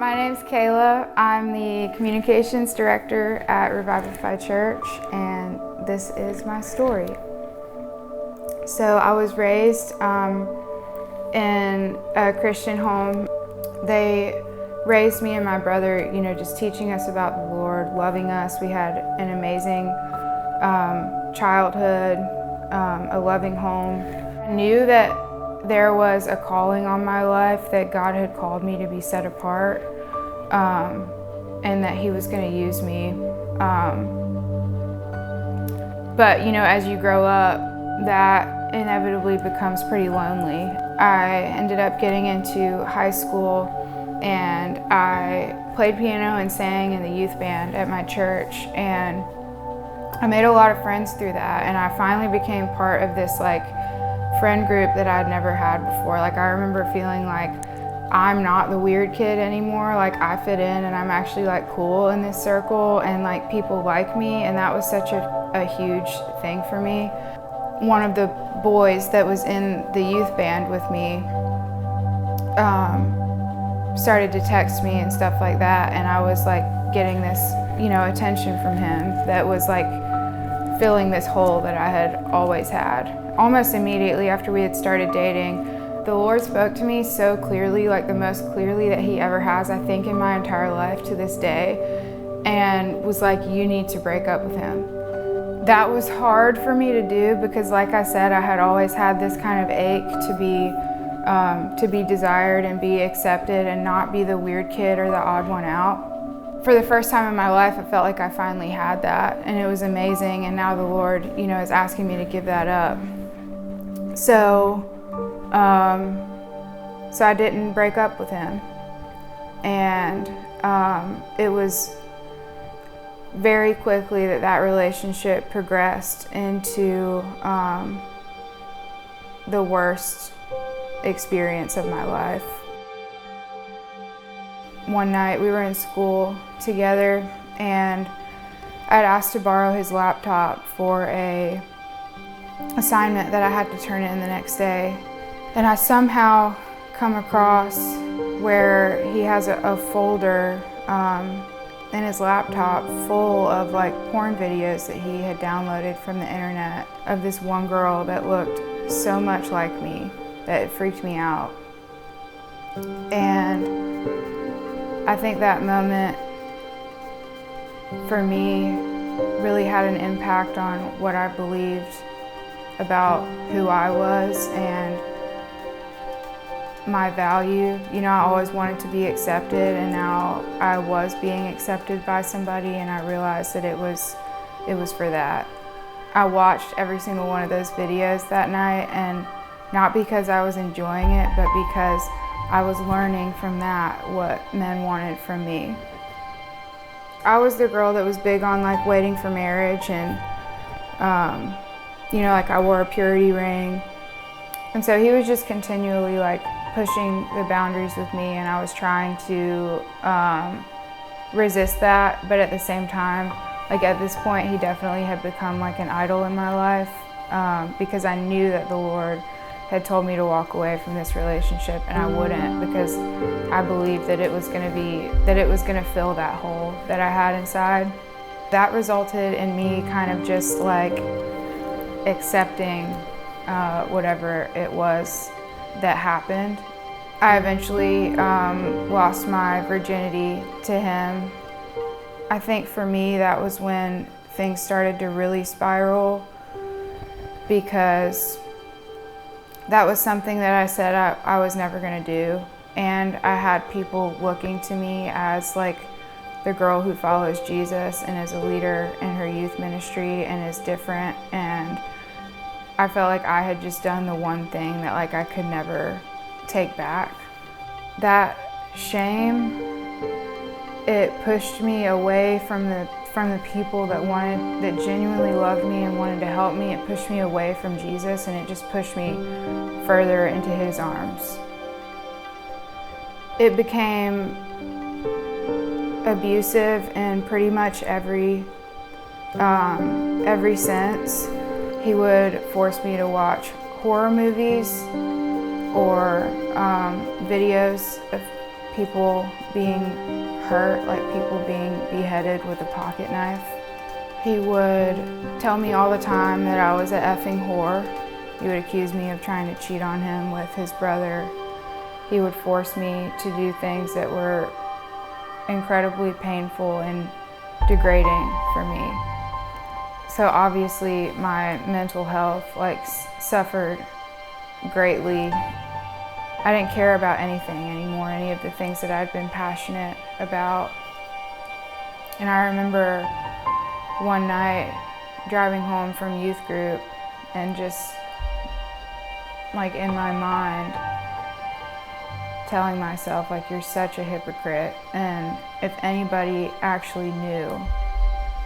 My name's Cayla. I'm the communications director at Revivify Church, and this is my story. So I was raised in a Christian home. They raised me and my brother, just teaching us about the Lord, loving us. We had an amazing childhood, a loving home. I knew that there was a calling on my life, that God had called me to be set apart, and that He was going to use me. But as you grow up, that inevitably becomes pretty lonely. I ended up getting into high school, and I played piano and sang in the youth band at my church, and I made a lot of friends through that, and I finally became part of this friend group that I'd never had before. I remember feeling like I'm not the weird kid anymore. I fit in and I'm actually cool in this circle, and people like me, and that was such a huge thing for me. One of the boys that was in the youth band with me started to text me and stuff like that, and I was getting this attention from him that was filling this hole that I had always had. Almost immediately after we had started dating, the Lord spoke to me so clearly, the most clearly that He ever has, I think, in my entire life to this day, and was you need to break up with him. That was hard for me to do because, like I said, I had always had this kind of ache to be desired and be accepted and not be the weird kid or the odd one out. For the first time in my life, I felt like I finally had that, and it was amazing, and now the Lord, is asking me to give that up. So I didn't break up with him, and it was very quickly that relationship progressed into the worst experience of my life. One night we were in school together, and I'd asked to borrow his laptop for a assignment that I had to turn in the next day. And I somehow come across where he has a folder in his laptop full of porn videos that he had downloaded from the internet of this one girl that looked so much like me that it freaked me out. And I think that moment for me really had an impact on what I believed about who I was and my value. I always wanted to be accepted, and now I was being accepted by somebody, and I realized that it was for that. I watched every single one of those videos that night, and not because I was enjoying it, but because I was learning from that what men wanted from me. I was the girl that was big on waiting for marriage, and I wore a purity ring. And so he was just continually pushing the boundaries with me, and I was trying to resist that, but at the same time, at this point, he definitely had become an idol in my life, because I knew that the Lord had told me to walk away from this relationship, and I wouldn't, because I believed that it was going to fill that hole that I had inside. That resulted in me kind of just accepting whatever it was that happened. I eventually lost my virginity to him. I think for me that was when things started to really spiral, because that was something that I said I was never going to do, and I had people looking to me as the girl who follows Jesus and is a leader in her youth ministry and is different, and I felt like I had just done the one thing that I could never take back. That shame, it pushed me away from the people that genuinely loved me and wanted to help me. It pushed me away from Jesus, and it just pushed me further into His arms. It became abusive in pretty much every sense. He would force me to watch horror movies or videos of people being hurt, like people being beheaded with a pocket knife. He would tell me all the time that I was a effing whore. He would accuse me of trying to cheat on him with his brother. He would force me to do things that were incredibly painful and degrading for me. So obviously my mental health suffered greatly. I didn't care about anything anymore, any of the things that I'd been passionate about. And I remember one night driving home from youth group and just in my mind telling myself you're such a hypocrite, and if anybody actually knew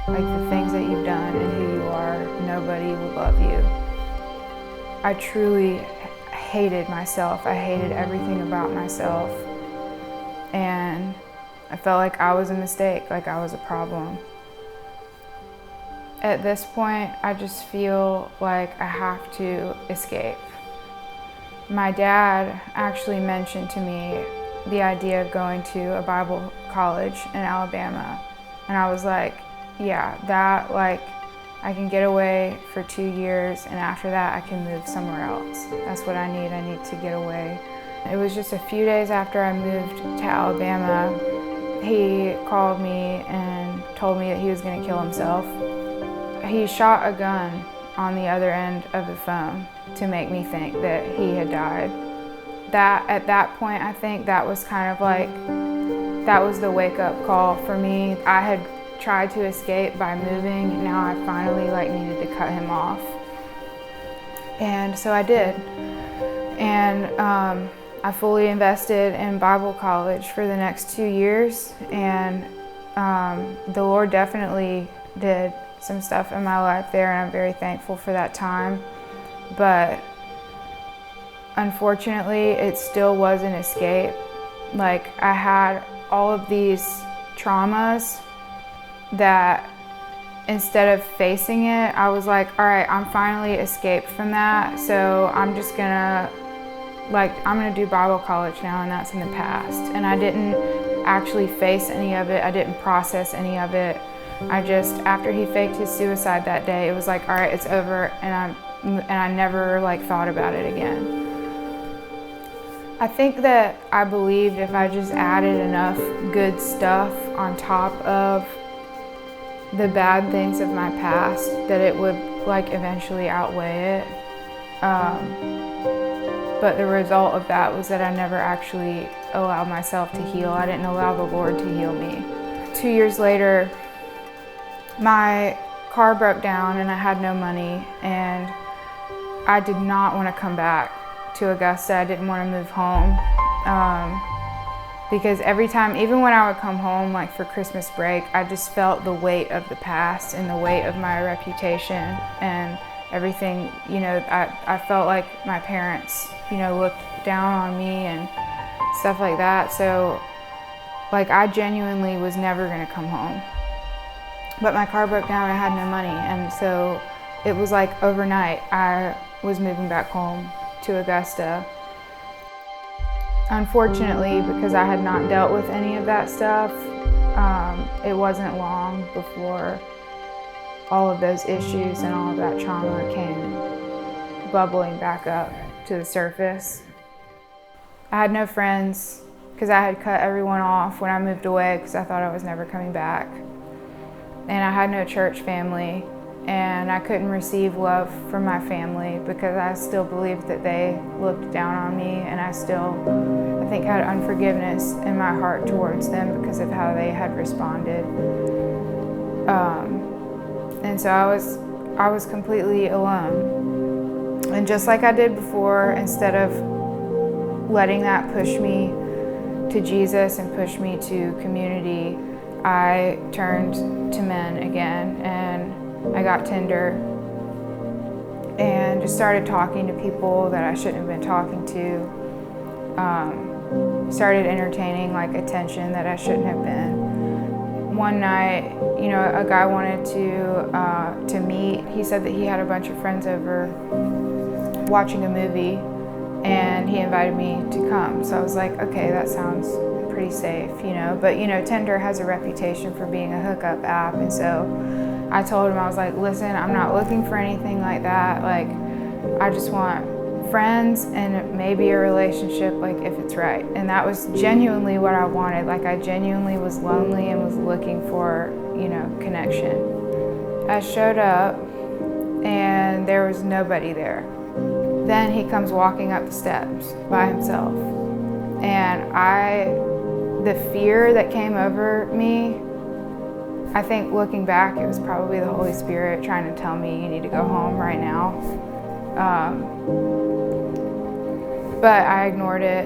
the things that you've done and who you are, nobody would love you. I truly hated myself. I hated everything about myself, and I felt like I was a mistake, like I was a problem. At this point, I just feel like I have to escape. My dad actually mentioned to me the idea of going to a Bible college in Alabama. And I was like, yeah, that I can get away for 2 years, and after that I can move somewhere else. That's what I need to get away. It was just a few days after I moved to Alabama, he called me and told me that he was gonna kill himself. He shot a gun on the other end of the phone to make me think that he had died. At that point, I think that was kind of that was the wake-up call for me. I had tried to escape by moving. Now I finally needed to cut him off. And so I did. And I fully invested in Bible college for the next 2 years. And the Lord definitely did some stuff in my life there, and I'm very thankful for that time. But unfortunately, it still was an escape. I had all of these traumas that instead of facing it, I was like, all right, I'm finally escaped from that, so I'm just gonna I'm gonna do Bible college now, and that's in the past. And I didn't actually face any of it. I didn't process any of it. I just, after he faked his suicide that day, it was like, all right, it's over, and I never thought about it again. I think that I believed if I just added enough good stuff on top of the bad things of my past, that it would eventually outweigh it. But the result of that was that I never actually allowed myself to heal. I didn't allow the Lord to heal me. 2 years later, my car broke down and I had no money, and I did not want to come back to Augusta. I didn't want to move home because every time, even when I would come home for Christmas break, I just felt the weight of the past and the weight of my reputation and everything. I felt like my parents, looked down on me and stuff like that. So I genuinely was never going to come home. But my car broke down, I had no money, and so it was overnight I was moving back home to Augusta. Unfortunately, because I had not dealt with any of that stuff, it wasn't long before all of those issues and all of that trauma came bubbling back up to the surface. I had no friends because I had cut everyone off when I moved away because I thought I was never coming back. And I had no church family, and I couldn't receive love from my family because I still believed that they looked down on me, and I think had unforgiveness in my heart towards them because of how they had responded. And so I was completely alone. And just like I did before, instead of letting that push me to Jesus and push me to community, I turned to men again, and I got Tinder and just started talking to people that I shouldn't have been talking to. Started entertaining attention that I shouldn't have been. One night, a guy wanted to meet. He said that he had a bunch of friends over watching a movie, and he invited me to come. So I was like, okay, that sounds pretty pretty safe, But, Tinder has a reputation for being a hookup app. And so I told him, I was like, listen, I'm not looking for anything like that. Like, I just want friends and maybe a relationship, like if it's right. And that was genuinely what I wanted. Like, I genuinely was lonely and was looking for, connection. I showed up and there was nobody there. Then he comes walking up the steps by himself. And the fear that came over me, I think looking back, it was probably the Holy Spirit trying to tell me, you need to go home right now. But I ignored it,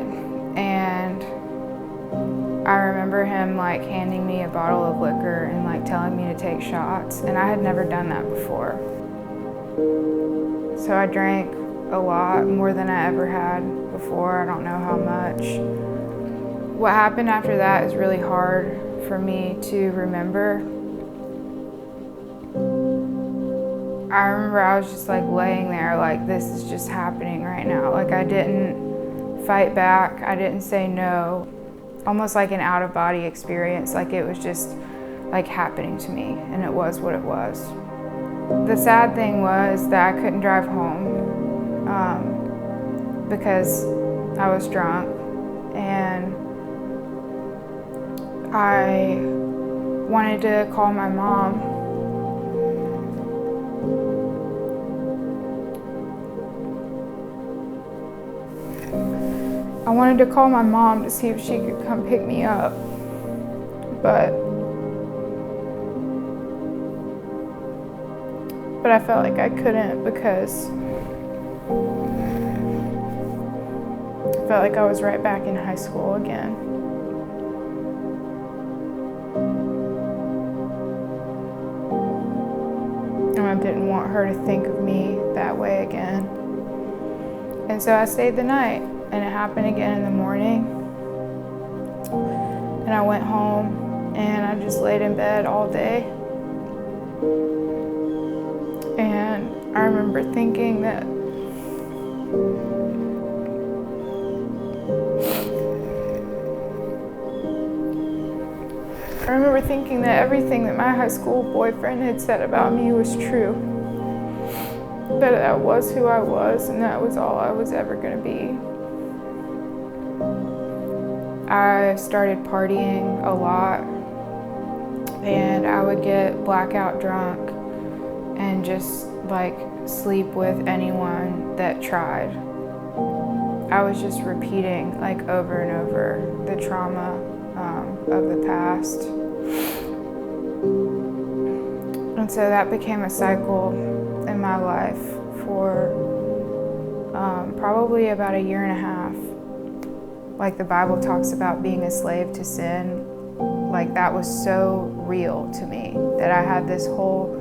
and I remember him like handing me a bottle of liquor and like telling me to take shots, and I had never done that before. So I drank a lot, more than I ever had before. I don't know how much. What happened after that is really hard for me to remember. I remember I was just like laying there like, this is just happening right now. Like, I didn't fight back, I didn't say no. Almost like an out-of-body experience, like it was just like happening to me, and it was what it was. The sad thing was that I couldn't drive home because I was drunk, and I wanted to call my mom. I wanted to call my mom to see if she could come pick me up, but I felt like I couldn't because I felt like I was right back in high school again. And I didn't want her to think of me that way again. And so I stayed the night, and it happened again in the morning. And I went home and I just laid in bed all day. And I remember thinking that everything that my high school boyfriend had said about me was true. That was who I was, and that was all I was ever going to be. I started partying a lot, and I would get blackout drunk and just like sleep with anyone that tried. I was just repeating like over and over the trauma of the past. And so that became a cycle in my life for probably about a year and a half. Like the Bible talks about being a slave to sin, like that was so real to me that I had this whole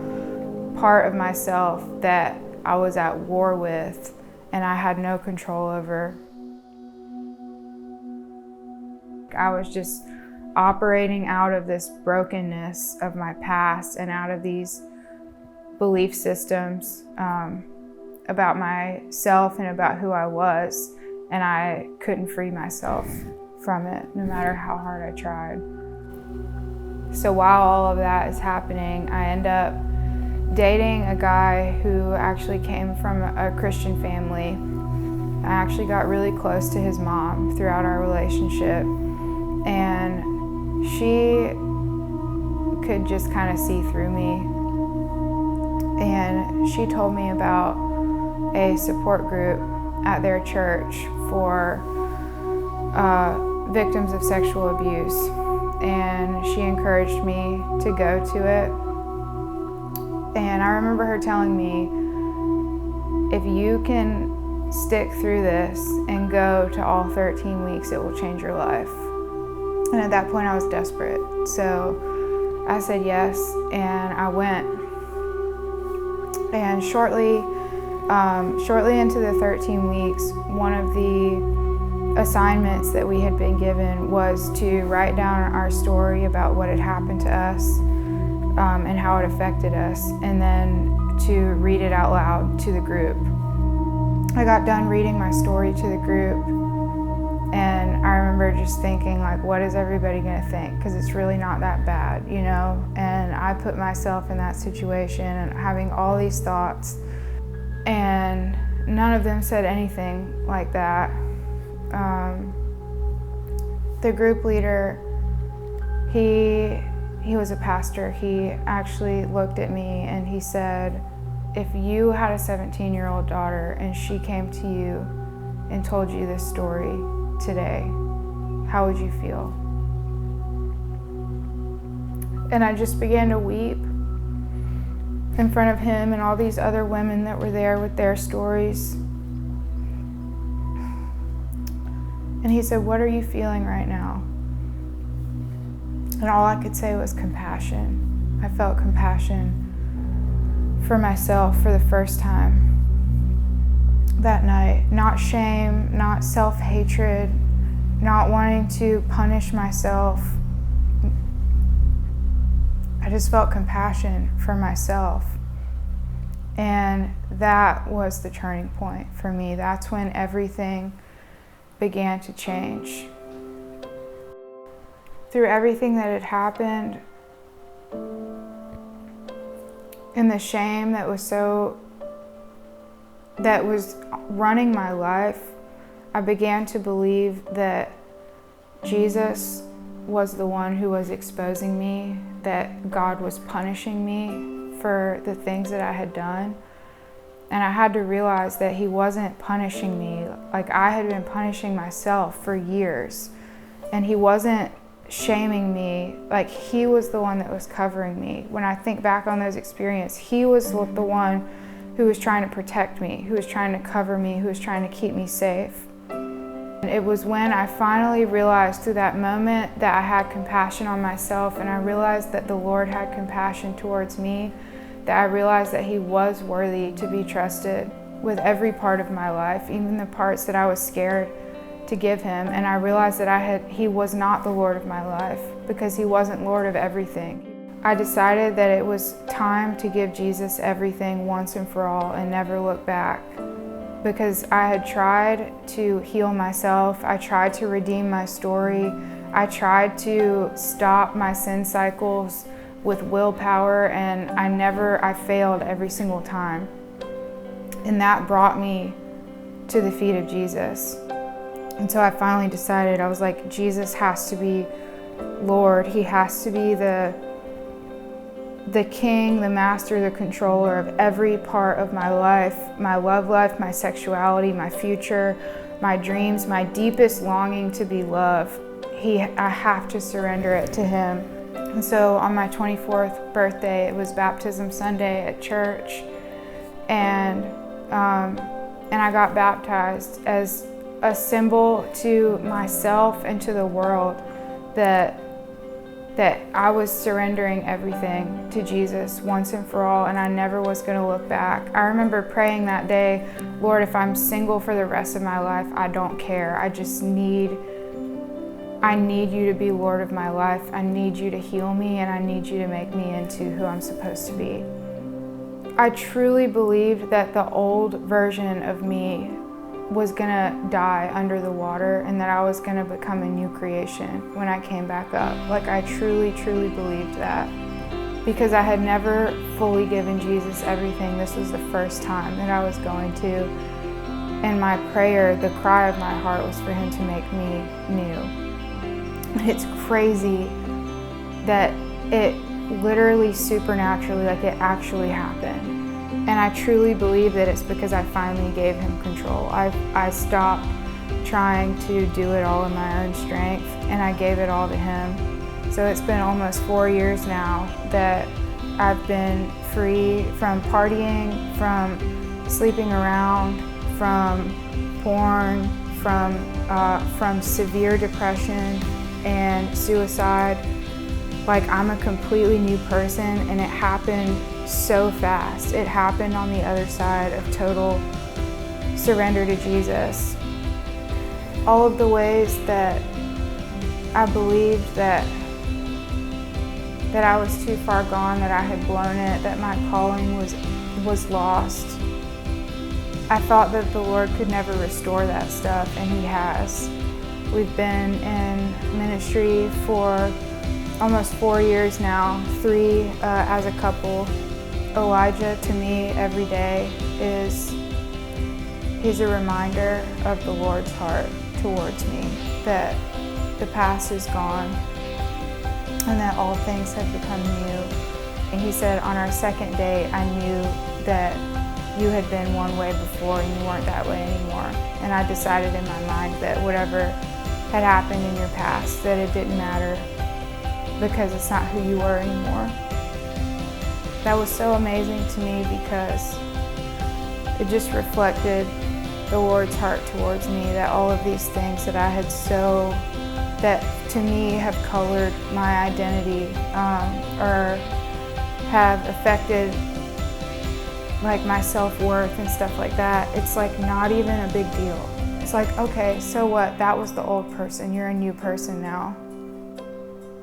part of myself that I was at war with and I had no control over. I was just operating out of this brokenness of my past and out of these belief systems about myself and about who I was, and I couldn't free myself from it no matter how hard I tried. So while all of that is happening, I end up dating a guy who actually came from a Christian family. I actually got really close to his mom throughout our relationship, and she could just kind of see through me. And she told me about a support group at their church for victims of sexual abuse. And she encouraged me to go to it. And I remember her telling me, if you can stick through this and go to all 13 weeks, it will change your life. And at that point I was desperate. So I said yes, and I went. And shortly into the 13 weeks, one of the assignments that we had been given was to write down our story about what had happened to us and how it affected us, and then to read it out loud to the group. I got done reading my story to the group, And I remember just thinking, like, what is everybody gonna think? Because it's really not that bad, you know? And I put myself in that situation and having all these thoughts, and none of them said anything like that. The group leader, he was a pastor. He actually looked at me and he said, if you had a 17-year-old daughter and she came to you and told you this story today, how would you feel? And I just began to weep in front of him and all these other women that were there with their stories. And he said, what are you feeling right now? And all I could say was compassion. I felt compassion for myself for the first time that night. Not shame, not self-hatred, not wanting to punish myself. I just felt compassion for myself. And that was the turning point for me. That's when everything began to change. Through everything that had happened and the shame that was running my life, I began to believe that Jesus was the one who was exposing me, that God was punishing me for the things that I had done. And I had to realize that he wasn't punishing me. Like, I had been punishing myself for years. And he wasn't shaming me. Like, he was the one that was covering me. When I think back on those experiences, he was the one who was trying to protect me, who was trying to cover me, who was trying to keep me safe. And it was when I finally realized through that moment that I had compassion on myself, and I realized that the Lord had compassion towards me, that I realized that he was worthy to be trusted with every part of my life, even the parts that I was scared to give him. And I realized that he was not the Lord of my life, because he wasn't Lord of everything. I decided that it was time to give Jesus everything once and for all and never look back, because I had tried to heal myself. I tried to redeem my story. I tried to stop my sin cycles with willpower, and I failed every single time. And that brought me to the feet of Jesus. And so I finally decided, I was like, Jesus has to be Lord. He has to be the king, the master, the controller of every part of my life, my love life, my sexuality, my future, my dreams, my deepest longing to be loved. I have to surrender it to him. And so on my 24th birthday, it was baptism Sunday at church, and I got baptized as a symbol to myself and to the world that I was surrendering everything to Jesus once and for all, and I never was going to look back. I remember praying that day, Lord, if I'm single for the rest of my life, I don't care. I need you to be Lord of my life. I need you to heal me, and I need you to make me into who I'm supposed to be. I truly believed that the old version of me was gonna die under the water, and that I was gonna become a new creation when I came back up. Like, I truly, truly believed that, because I had never fully given Jesus everything. This was the first time that I was going to. And my prayer, the cry of my heart, was for him to make me new. It's crazy that it literally supernaturally, like, it actually happened. And I truly believe that it's because I finally gave him control. I stopped trying to do it all in my own strength, and I gave it all to him. So it's been almost 4 years now that I've been free from partying, from sleeping around, from porn, from severe depression and suicide. Like, I'm a completely new person, and it happened so fast. It happened on the other side of total surrender to Jesus. All of the ways that I believed that I was too far gone, that I had blown it, that my calling was lost. I thought that the Lord could never restore that stuff, and he has. We've been in ministry for almost 4 years now, 3 as a couple. Elijah, to me, every day he's a reminder of the Lord's heart towards me, that the past is gone and that all things have become new. And he said, on our second date, I knew that you had been one way before and you weren't that way anymore. And I decided in my mind that whatever had happened in your past, that it didn't matter because it's not who you were anymore. That was so amazing to me because it just reflected the Lord's heart towards me, that all of these things that I had that to me have colored my identity or have affected like my self-worth and stuff like that, it's like not even a big deal. It's like, okay, so what? That was the old person. You're a new person now.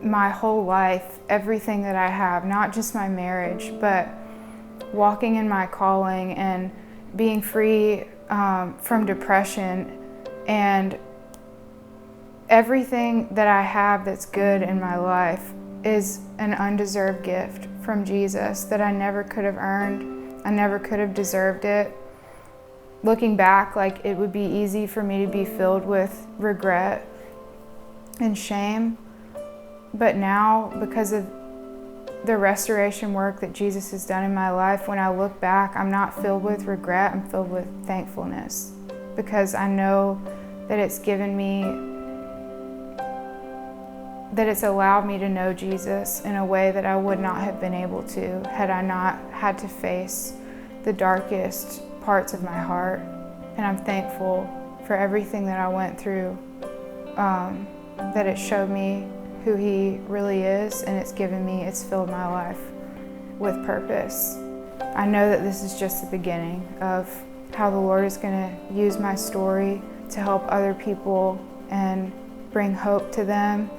My whole life, everything that I have, not just my marriage, but walking in my calling and being free from depression, and everything that I have that's good in my life is an undeserved gift from Jesus that I never could have earned. I never could have deserved it. Looking back, like, it would be easy for me to be filled with regret and shame. But now, because of the restoration work that Jesus has done in my life, when I look back, I'm not filled with regret, I'm filled with thankfulness, because I know that it's given me, that it's allowed me to know Jesus in a way that I would not have been able to had I not had to face the darkest parts of my heart. And I'm thankful for everything that I went through, that it showed me who He really is, and it's filled my life with purpose. I know that this is just the beginning of how the Lord is going to use my story to help other people and bring hope to them,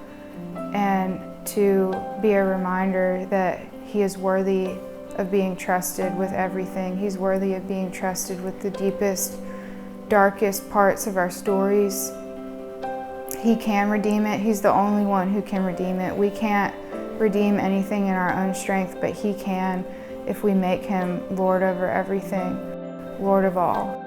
and to be a reminder that He is worthy of being trusted with everything. He's worthy of being trusted with the deepest, darkest parts of our stories. He can redeem it. He's the only one who can redeem it. We can't redeem anything in our own strength, but He can if we make Him Lord over everything, Lord of all.